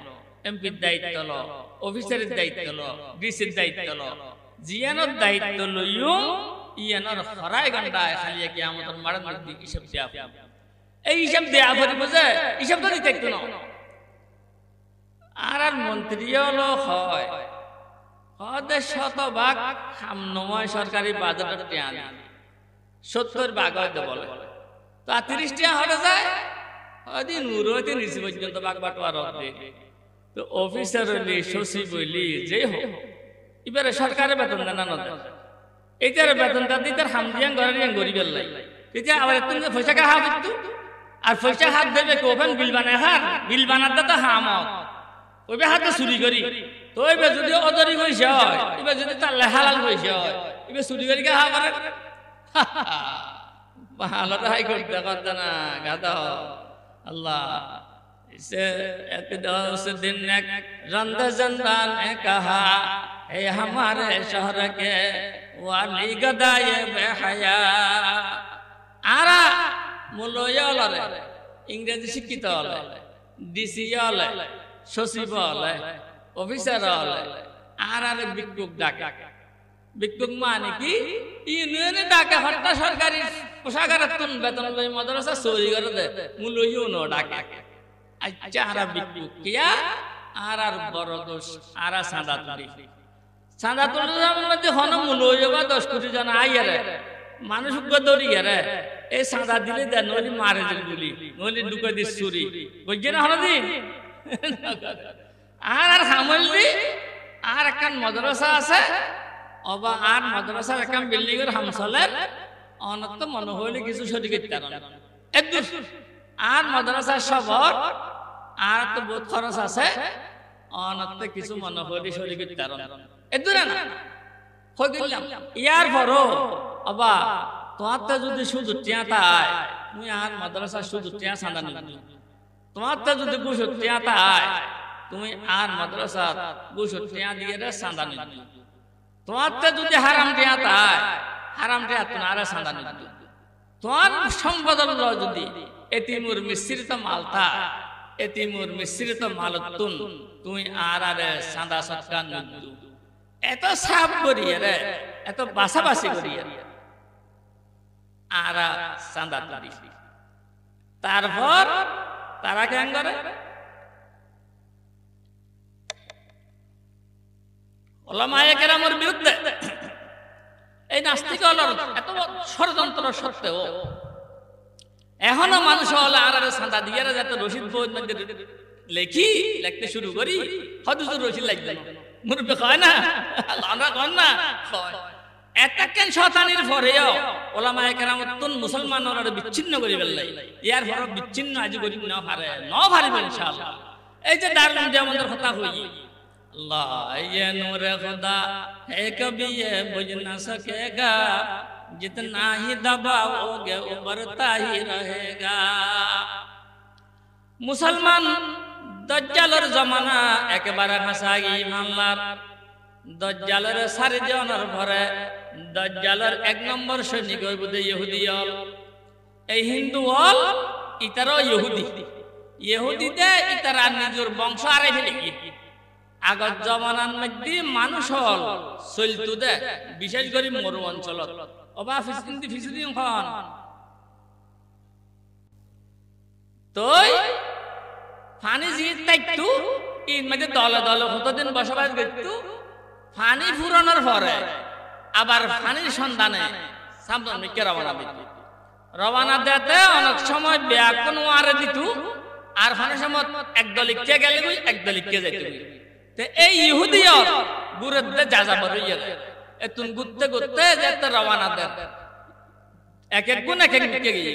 এমপির দায়িত্ব লো অফিসারের দায়িত্ব লো ডিসির দায়িত্ব লো জিয়ানোর দায়িত্ব লইও ইয়ানোর হরাই গন্ডায় খালি কিয়ামতের মারার মধ্যে হিসাব দেয়া এই হিসাব দেয়া পড়িব যে হিসাব তো দিতে একটু না আর মন্ত্রীও লো হয় হদে শতভাগ হামনময় সরকারি বাজেটের টিয়া 70 ভাগ হয়তো বলে তো 30 টিয়া হয়ে যায় আদিন উরোতে নিচে পর্যন্ত বাগ বাটোয়ার হবে তো অফিসার হইলি সচিব হইলি যে হোক এবারে সরকারের বেতন দেন না এইটার বেতনটা দিয়ে তার হামদিয়ান গরিবের লাই তেতিয়া আবার তুমি পয়সা কা হাত দিত আর পয়সা হাত দেবে কোফেন বিল বানায় হাত বিল বানাতে তো হামত ওইবে হাতে চুরি করি তো এইবে যদি অদরি হইছে হয় এবার যদি তার হালাল হইছে হয় এবার চুরি করি কা হাত পারে ভালো হাই করতে না গাদা अल्लाह इसे उस दिन रंद जंदान ने कहा हे हमारे शहर के वाली गदाए बेहया आरा मुलोयाले इंग्रेजी शिक्षित हले डीसी हले सचिव हले ऑफिसर हले आरा बिकुक डाका बिकुक माने की इन्होंने डाका हट्टा सरकारी পোশাকারাতুন বেতন লই মাদ্রাসা চুরি করে দে মুলইও ন ডাকে আচ্ছা আর বিকুক কিয়া আর বড় দোষ আর সাদা তুলি মধ্যে হন মুলইও বা 10 কোটি জন আইয়ারে মানুষ গদরি রে এই সাদা দিলে দেন নলি মারে দিলি নলি ঢুকে দি চুরি বুঝছেন হনদি আর হামলদি আর একখান মাদ্রাসা আছে অবা আর মাদ্রাসার একখান বিল্ডিং এর হামসলে অনত মনে হইলে কিছু শরীর একদম আর মাদ্রাসা সবর আর তো বহুত খরচ আছে অনত কিছু মনে হইলে শরীর এদুর না হয়ে গেলাম ইয়ার পরও আবা তোমার তো যদি শুধু টিয়া তাই মুই আর মাদ্রাসা শুধু টিয়া সাদা নিবি তোমার তো যদি গুছো টিয়া তাই তুমি আর মাদ্রাসা গুছো টিয়া দিয়ে রে সাদা নিবি তোমার তো যদি হারাম টিয়া তাই হারাম টিয়া তোমার সাদা নিবি তোমার সম্পদ যদি এতিমুর মিশ্রিত মাল থা এতিমুর মিশ্রিত মালতুন তুমি আর আরে সাদা সৎকার নিবি এত সাপ করিয়ে রে এত বাসাবাসি করিয়ে আর চাঁদা তুলি তারপর তারা কেন করে ওলামায়ে কেরামের বিরুদ্ধে এই নাস্তিক এত ষড়যন্ত্র সত্ত্বেও এখনো মানুষ হলে আর চাঁদা দিয়ে যাতে রশিদ বই লিখতে শুরু করি হয়তো রশিদ লাগবে মুরব্বী কয় না আমরা কন না এতকেন শয়তানির পরেও ওলামায়ে কেরামতুন মুসলমানরা বিচ্ছিন্ন করি ফেললাই ইয়ার পর বিচ্ছিন্ন আজ করি না পারিবে ইনশাআল্লাহ এই যে দারুন যে আমাদের কথা হই আল্লাহ ये नूर खुदा है कभी ये बुझ न सकेगा जितना ही दबाओगे उभरता ही रहेगा मुसलमान दज्जालेर जमाना एकेबारे खासागी मामलार दज्जालेर सारिजনের ভরে দজ্জালের এক নম্বর সৈনিক হইব দে ইহুদি হল এই হিন্দু হল ইতারও ইহুদি ইহুদি দে ইতারা নিজের বংশ আরে ফেলে কি আগত জমানার মধ্যে মানুষ হল চলতু দে বিশেষ করে মরু অঞ্চলত অবা ফিসিন্দি ফিসিদি খন তোই ফানি জিত তাইতু ইন মধ্যে দলে দলে কতদিন বসবাস করতু ফানি ফুরানোর পরে আবার ফানির সন্ধানে সামনে মিকে রওনা দিত রওনা দিতে অনেক সময় ব্যাকন ওয়ারে দিত আর ফানির সময় একদল লিখতে গেলে কই একদল লিখতে যাইতে তে এই ইহুদিও গুরুদে যাজা বড়ইয়া এতুন গুত্তে গুত্তে যেতে রওনা দেন এক এক গুণ এক এক দিকে গিয়ে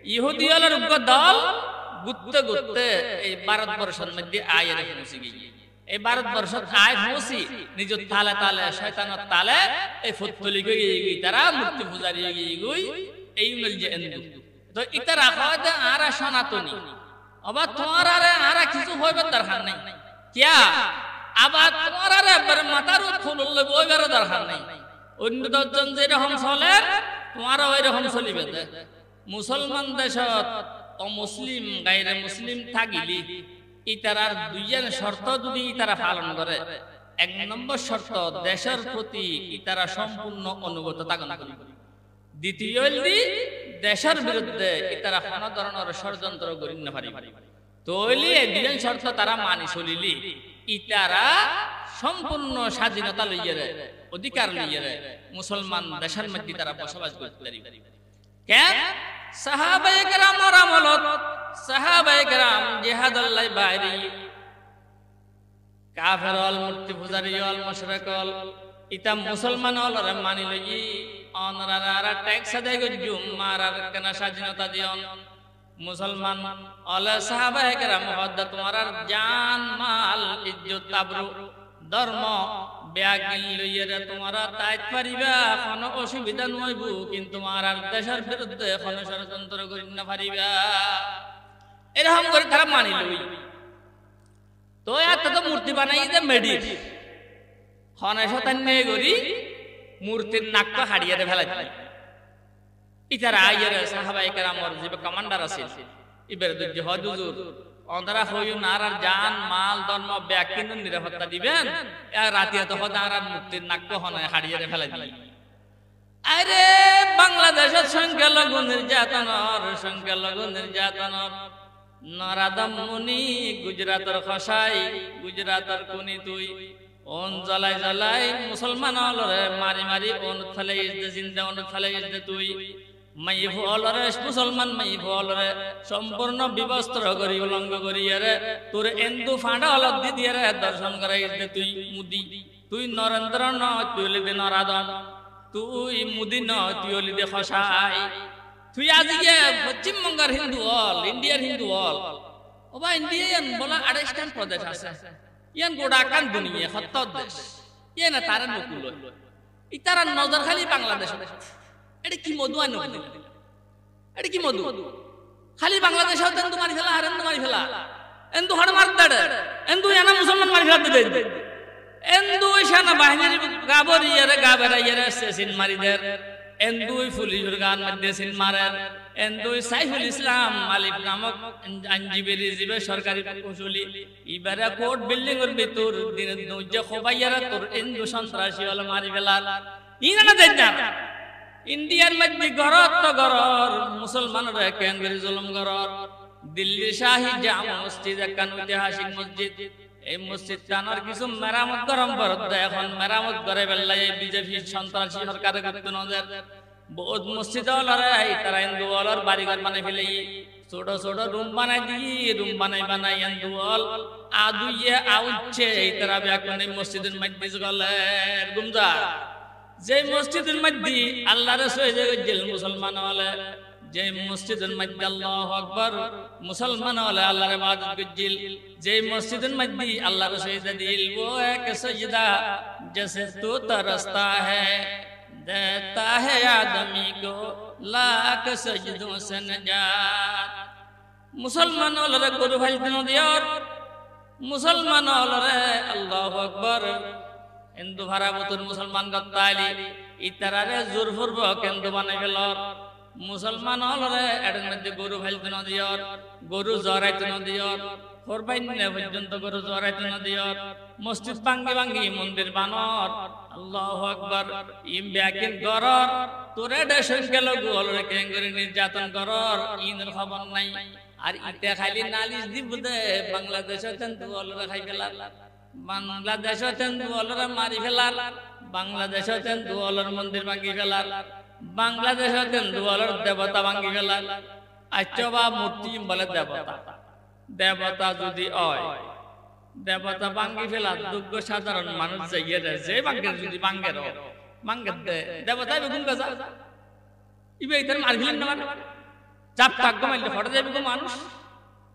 ইহুদিওর দল গুত্তে গুত্তে এই ভারতবর্ষের মধ্যে আয়ের পৌঁছে গিয়ে এই ভারতবর্ষত আয় পৌঁছি নিজের তালে তালে শয়তানের তালে এই ফুটফুলি গিয়ে তারা মূর্তি পূজারি গিয়ে গই এই মিল যে এন্দু তো ইতারা হয়তো আর সনাতনী আবার তোমার আর কিছু হইবে দরকার নাই কিয়া আবার তোমার আর মাথার ফুল বইবার দরকার নাই অন্য দশজন যেরকম চলে তোমারও ওই রকম চলিবে মুসলমান দেশত অমুসলিম গায়রে মুসলিম থাকিলি ইতারার দুইজন শর্ত যদি ইতারা পালন করে এক নম্বর শর্ত দেশের প্রতি ইতারা সম্পূর্ণ অনুগত থাকুন দ্বিতীয় দেশের বিরুদ্ধে ইতারা কোনো ধরনের ষড়যন্ত্র করি না পারিবে তৈলি এই দুইজন শর্ত তারা মানি চলিলি ইতারা সম্পূর্ণ স্বাধীনতা লইয়ে অধিকার লইয়ে মুসলমান দেশের মধ্যে তারা বসবাস করতে পারিবে কেন সাহাবায়ে কেরামের আমলত সাহাবায়ে কেরাম জিহাদুল্লাহ বাইরি কাফের হল মূর্তি পূজারি হল মুশরিক হল ইতা মুসলমান হল রে মানি লই অনরারা ট্যাক্স দেয় জুম্মার আর কেন স্বাধীনতা দিয়ন মুসলমান হল সাহাবায়ে কেরাম হদ্দা তোমার জান মাল ইজ্জত আবরু ধর্ম ব্যাগিল লইয়ে তোমার তাইত পারিবা কোনো অসুবিধা নইব কিন্তু তোমার দেশের বিরুদ্ধে কোনো ষড়যন্ত্র করি না পারিবা এরকম করে তারা মানি লই তো এত তো মূর্তি বানাই দে মেডি হনে শতান নিয়ে গরি মূর্তির নাকটা হারিয়ে দে ফেলাই দিল ইতারা আইয়ের সাহাবায়ে কেরামের যে কমান্ডার আছে ইবের দুজি হজুর অন্তরা হইও না আর জান মাল ধর্ম ব্যাকিন নিরাপত্তা দিবেন আর রাতে তো হদার মুক্তির নাক্য হনে হারিয়ে ফেলে দিই আরে বাংলাদেশের সংখ্যালঘু নির্যাতনের নরাদম মুনি গুজরাতের খসাই গুজরাতের কুনি তুই ওন জ্বালাই জ্বালাই মুসলমান হলরে মারি মারি ওন থালে ইজদে জিন্দে ওন থালে ইজদে তুই মাই ভলরে মুসলমান মাই ভলরে সম্পূর্ণ বিবস্ত্র করি উলঙ্গ করিয়ে রে তোর এন্দু ফাঁড়া হলক দি দিয়ে দর্শন করাই দে তুই মুদি তুই নরেন্দ্র ন তুই লিখে নরাদম তুই মুদি ন তুই হলি দে খসাই তুই আজকে পশ্চিমবঙ্গের হিন্দু হল ইন্ডিয়ার হিন্দু হল ওবা ইন্ডিয়ান বলা 28টা প্রদেশ আছে ইয়ান গোড়াকান দুনিয়া 70 দেশ ইয়ে না তারা নকুল ইতারা নজর খালি বাংলাদেশ এটা কি মধু আনো এটা কি মধু খালি বাংলাদেশ তেন্দু মারি ফেলা হারেন্দু মারি ফেলা এন্দু হড় মার দাড়ে এন্দু এনা মুসলমান মারি ফেলা দে এন্দু সেনা বাহিনীর গাবরিয়ারে গাবেরাইয়ারে সেসিন মারি দের এন্দুই পুলিশের গান মধ্যে সিন মারেন এন্দুই সাইফুল ইসলাম মালিক নামক আইনজীবী জিবে সরকারি কৌশলী ইবারে কোর্ট বিল্ডিং এর ভিতর দিন যে খোবাইয়ারা তোর এন্দু সন্ত্রাসী হল মারি ফেলাল ইনা দেন না ইন্ডিয়ার মধ্যে গরত তো গরর মুসলমানরা কেন করে জুলুম গরর দিল্লি শাহী জামা মসজিদ একখান ঐতিহাসিক মসজিদ এই মসজিদ টানার কিছু মেরামত গরম করত এখন মেরামত করে বেল্লাই বিজেপি সন্ত্রাসী সরকারের করতে নজর বহুত মসজিদ হলরে তারা হিন্দু হলর বাড়িঘর বানাই ফেলে ছোট ছোট রুম বানাই দিয়ে রুম বানাই হিন্দু হল আদুইয়ে আউচ্ছে তারা ব্যাকুন মসজিদের মধ্যে গলে গুমজা যে মসজিদের মধ্যে আল্লাহ রসুল জেল মুসলমান হলে যে মসজিদের মধ্যে আল্লাহু আকবার মুসলমান হলে আল্লাহর ইবাদত গজিল যে মসজিদের মধ্যে আল্লাহ রসুল দিল वो एक सजदा जैसे तू तरसता है देता है आदमी को लाख सजदों से नजात मुसलमान হলে গরু ভাই দিন দিয়র মুসলমান হলে আল্লাহু আকবার হিন্দু ভারাবতুর মুসলমান গত্তালি ইতারারে জোর পূর্ব কেন্দ্র বানাই গেল মুসলমান হলরে এর মধ্যে গরু ফাইলতে না দিয়র গরু জরাইতে না দিয়র কোরবানি পর্যন্ত গরু জরাইতে না দিয়র মসজিদ ভাঙ্গি মন্দির বানর আল্লাহু আকবার ইম ব্যাকিন গরর তোরে দেশন গেল গোলরে কেন করে নির্যাতন গরর ইনের খবর নাই আর ইতে খালি নালিশ দিব দে বাংলাদেশে তেন্দু হলরে খাই ফেলাল বাংলাদেশে তেন্দু হলরে মারি ফেলাল বাংলাদেশে তেন্দু হলর মন্দির ভাঙ্গি ফেলাল বাংলাদেশে তেন্দু হলর দেবতা ভাঙ্গি ফেলাল আচ্ছা বা মূর্তি বলে দেবতা যদি হয় দেবতা ভাঙ্গি ফেলাল যোগ্য সাধারণ মানুষ যাইয়ে যে ভাঙ্গের যদি ভাঙ্গের দেবতা বেগুন গাছা ইবে ইতার মারি ফেলেন না চাপ টাক মারলে ফটো যাবে গো মানুষ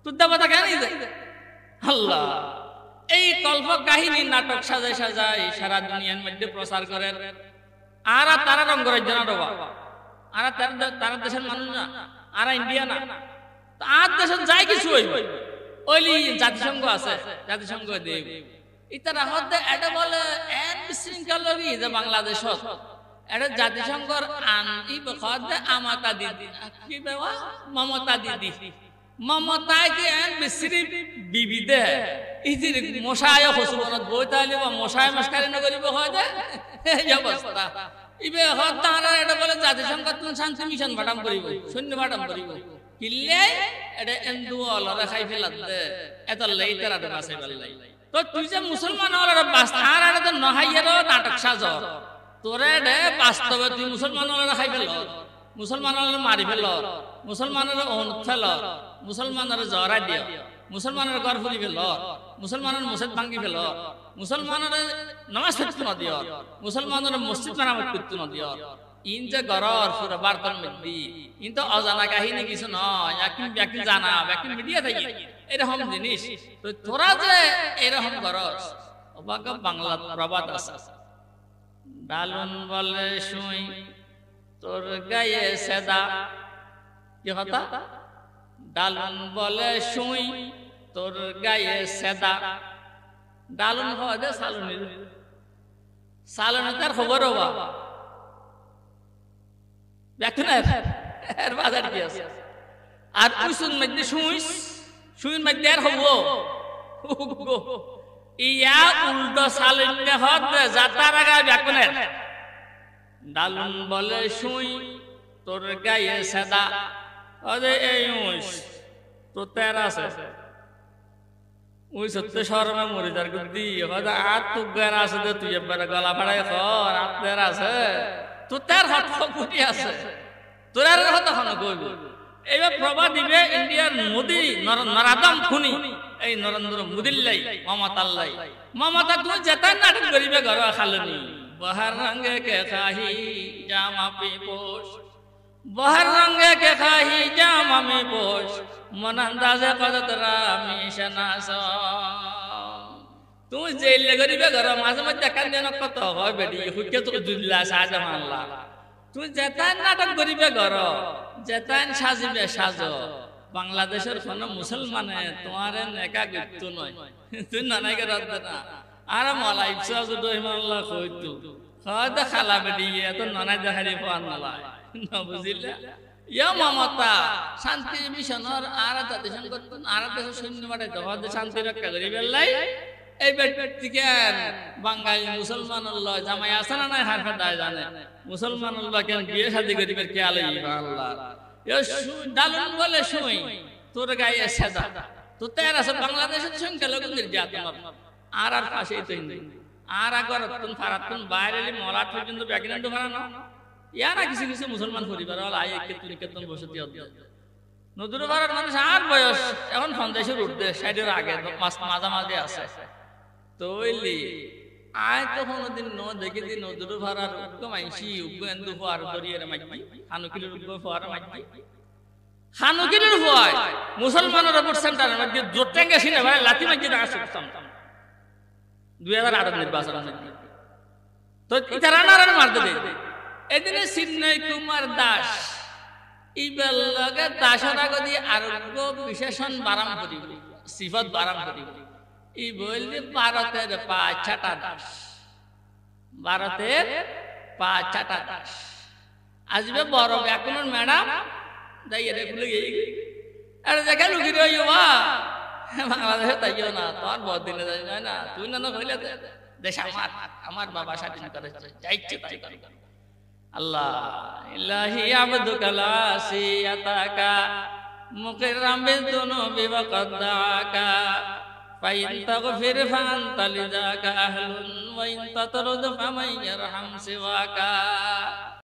তোর দেবতা কেন যায় আল্লাহ এই কল্প কাহিনী নাটক সাজায় সাজায় সারা দুনিয়ার মধ্যে প্রচার করেন আর তারা রঙ্গরাজ্য না বাবা আর তারা দেশের মানুষ না আর ইন্ডিয়া না আর দেশের যায় কিছু ওইলি জাতিসংঘ আছে জাতিসংঘ দেব ইতারা হতে এটা বলে এন বিশৃঙ্খল যে বাংলাদেশ এটা জাতিসংঘর আন ই বখদে আমাতা দিদি কি বাবা মমতা দিদি মমতায় কি এন বিশৃ বিবিদে ইজির মশায় হসুবনত বইতালি বা মশায় মস্কারি নগরিব হয় দে এই অবস্থা ইবে হত তারা এটা বলে জাতিসংঘ তুন শান্তি মিশন বাটাম করিব শূন্য বাটাম করিব কিল্লে এটা এন্দু অলরে খাই ফেলাত দে এত লেই তারা বাসাই বললাই তো তুই যে মুসলমান অলরে বাস আর এটা তো নহাইয়ের নাটক সাজ তোরে দে বাস্তবে তুই মুসলমান অলরে খাই ফেল মুসলমান অলরে মারি ফেল মুসলমানের অনুত ফেল মুসলমানের জরা দিও মুসলমানের ঘর ফুরি ফেল মুসলমানের মসজিদ ভাঙ্গি ফেল মুসলমানের নামাজ পড়তে না দিও মুসলমানের মসজিদ মেরামত করতে না দিও ইন যে গরর পুরো বার্তার মধ্যে ইন তো অজানা কাহিনী কিছু নয় একই জানা একই মিডিয়া থাকি এরকম জিনিস তো তোরা যে এরকম গরস অবাক বাংলা প্রবাদ আছে ডালুন বলে শুই তোর গায়ে সেদা কি কথা ডালুন বলে শুই তোর গায়ে সেদা ডালুন হওয়া দে সালুনির সালুনি তার খবর হবা দেখুন এর বাজার কি আছে আর উইসুন মধ্যে শুইন মধ্যে আর হব ইয়া উল্টো সালুনি হত যাতার আগা ব্যাকুনের ডালুন বলে শুই তোর গায়ে সেদা আরে এই উইস তো তের আছে ওই সত্য শহরে মরিদার গুদি হদা আর তো গার আছে দে তুই এবারে গলা ফাড়াই কর আর তের আছে তো তের হট ফুটি আছে তোর আর হতা হন কইব এইবার প্রভা দিবে ইন্ডিয়ার মোদি নরাদম খুনি এই নরেন্দ্র মোদির লাই মমতার লাই মমতা তুই যেটা নাটক করিবে ঘর খালনি बहर रंग के खाही जामा पे पोष बहर रंग के खाही जामा में पोष मन अंदाजे कदतरा मिशनास तू जेल गरीबे घर माझं मध्ये कांदे नको तो हो बेटी हुक्के तो जुल्ला साजा मानला तू जेतान नाटक गरीबे घर जेतान সাজিবে সাজো বাংলাদেশের কোন মুসলমানে তোমারে নেকা গিতু নয় তুই নানাকে রাত না আর মালা ইচ্ছা যদি হিমাল্লাহ কইতু খাদা খালা বেটি এত নানা দেখারি পান না না বুঝিলা ইয়া মমতা শান্তি মিশনের আর জাতিসংঘ করতেন আর দেশের সৈন্য বাড়াইতে হবে শান্তি রক্ষা করি বেলাই এই ব্যক্তিকে বাঙালি মুসলমান আল্লাহ জামাই আছে না নাই হারফা দায় জানে মুসলমান আল্লাহ কেন বিয়ে শাদী করিবে কে আলাই আল্লাহ এ ডালুন বলে শুই তোর গায়ে সাদা তো তের আছে বাংলাদেশের সংখ্যা লোক নির্যাতন আর আর পাশেই তুই নেই আর আগর তুন ফারাতুন বাইরেলি মলাট পর্যন্ত ব্যাকগ্রাউন্ড ফারানো ইয়ারা কিছু কিছু মুসলমান পরিবার ওলা আই একে তুই কেতন বসতি হতো নদুর ভাড়ার মানুষ আর বয়স এখন সন্দেশের উঠতে সাইডের আগে মাঝামাঝি আছে তৈলি আয় তো কোনদিন ন দেখি দিন নদুর ভাড়ার উগ্গ মাইসি উগ্গ এন্দু ফোয়ার দরিয়ার মাইকি হানুকিলের উগ্গ ফোয়ার মাইকি হানুকিলের ফোয়ায় মুসলমানের ওপর সেন্টারের মধ্যে জোটেঙ্গে সিনে ভাই লাথি মাইকি রাখা শুনতাম 2008 নির্বাচন তো এটা রানারান মারতে দে এদিনে সিন্নয় কুমার দাস ইবেল লগে দাসরা গদি আরোগ্য বিশেষণ বারাম করিব সিফত বারাম করিব ই বললি ভারতের পা ছাটা দাস ভারতের পা ছাটা দাস আসবে বড় ব্যাকুনের ম্যাডাম যাই রে খুলে গিয়ে আরে দেখা লুকি রইও বা বাংলাদেশে তাইও না তোর বহুত দিনে যায় না তুই না কইলে দেশ আমার বাবা স্বাধীন করেছে যাইছে তাই করে আল্লাহ ইলাহি আবদুকালা সিয়াতাকা মুকিরাম বিদুনুবি ওয়া কদ্দাকা ফাইন তাগফির ফাআনতা লিযাকা আহলুন ওয়া ইন তাতরুদ ফামান ইয়ারহাম সিওয়াকা